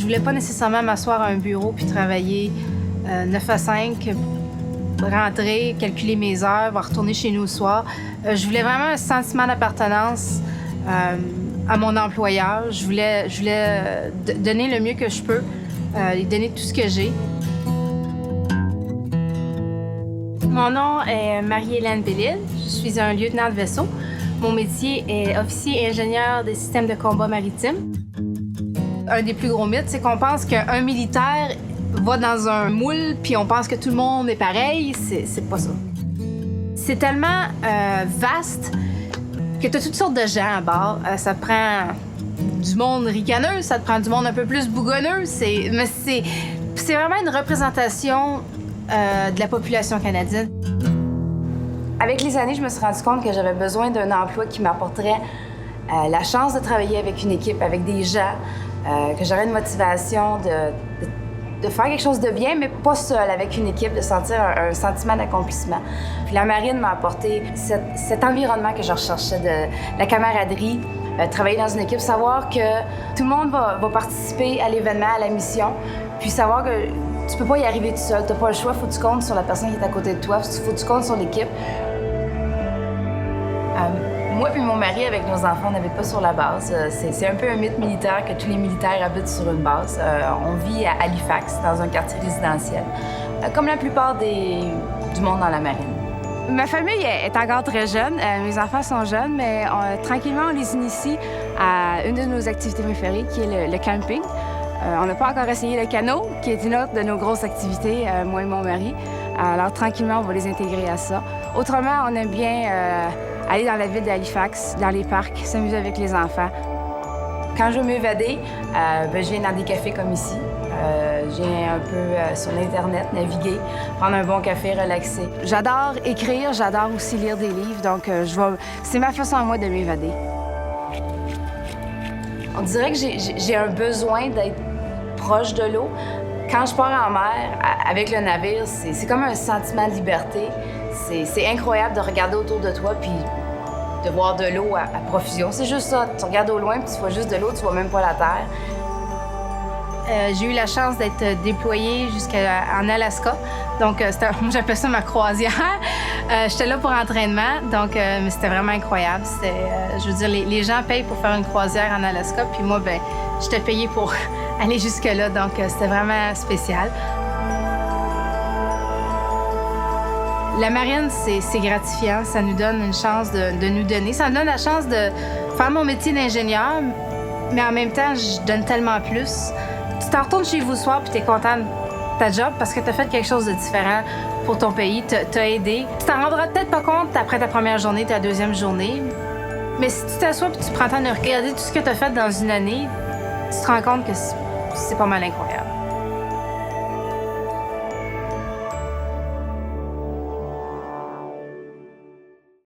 voulais pas nécessairement m'asseoir à un bureau puis travailler 9 à 5, rentrer, calculer mes heures, retourner chez nous le soir. Je voulais vraiment un sentiment d'appartenance à mon employeur. Je voulais donner le mieux que je peux, lui donner tout ce que j'ai. Mon nom est Marie-Hélène Bellil. Je suis un lieutenant de vaisseau. Mon métier est officier ingénieur des systèmes de combat maritime. Un des plus gros mythes, c'est qu'on pense qu'un militaire va dans un moule puis on pense que tout le monde est pareil. C'est pas ça. C'est tellement vaste que tu as toutes sortes de gens à bord. Ça te prend du monde ricaneux, ça te prend du monde un peu plus bougonneux. Mais c'est vraiment une représentation de la population canadienne. Avec les années, je me suis rendu compte que j'avais besoin d'un emploi qui m'apporterait la chance de travailler avec une équipe, avec des gens, que j'aurais une motivation de faire quelque chose de bien, mais pas seul, avec une équipe, de sentir un sentiment d'accomplissement. Puis la marine m'a apporté cet environnement que je recherchais, de la camaraderie, travailler dans une équipe, savoir que tout le monde va participer à l'événement, à la mission, puis savoir que tu peux pas y arriver tout seul, t'as pas le choix, faut que tu comptes sur la personne qui est à côté de toi, faut que tu comptes sur l'équipe. Moi puis mon mari, avec nos enfants, on n'habite pas sur la base. C'est un peu un mythe militaire que tous les militaires habitent sur une base. On vit à Halifax, dans un quartier résidentiel, comme la plupart du monde dans la marine. Ma famille est encore très jeune. Mes enfants sont jeunes, mais tranquillement, on les initie à une de nos activités préférées, qui est le camping. On n'a pas encore essayé le canot, qui est une autre de nos grosses activités, moi et mon mari. Alors, tranquillement, on va les intégrer à ça. Autrement, on aime bien aller dans la ville d'Halifax, dans les parcs, s'amuser avec les enfants. Quand je veux m'évader, je viens dans des cafés comme ici. Je viens un peu sur l'Internet, naviguer, prendre un bon café, relaxer. J'adore écrire, j'adore aussi lire des livres, donc c'est ma façon à moi de m'évader. On dirait que j'ai un besoin d'être proche de l'eau. Quand je pars en mer avec le navire, c'est comme un sentiment de liberté. C'est incroyable de regarder autour de toi puis de voir de l'eau à profusion. C'est juste ça. Tu regardes au loin puis tu vois juste de l'eau, tu vois même pas la terre. J'ai eu la chance d'être déployée jusqu'en Alaska. Donc, moi, j'appelle ça ma croisière. J'étais là pour entraînement, donc mais c'était vraiment incroyable. Je veux dire, les gens payent pour faire une croisière en Alaska, puis moi, j'étais payée pour aller jusque-là, donc c'était vraiment spécial. La marine, c'est gratifiant. Ça nous donne une chance de nous donner. Ça me donne la chance de faire mon métier d'ingénieur, mais en même temps, je donne tellement plus. Tu t'en retournes chez vous le soir puis t'es content de ta job parce que t'as fait quelque chose de différent pour ton pays, t'as aidé. Tu t'en rendras peut-être pas compte après ta première journée, ta deuxième journée, mais si tu t'assois puis tu prends le temps de regarder tout ce que t'as fait dans une année, tu te rends compte que c'est pas mal incroyable.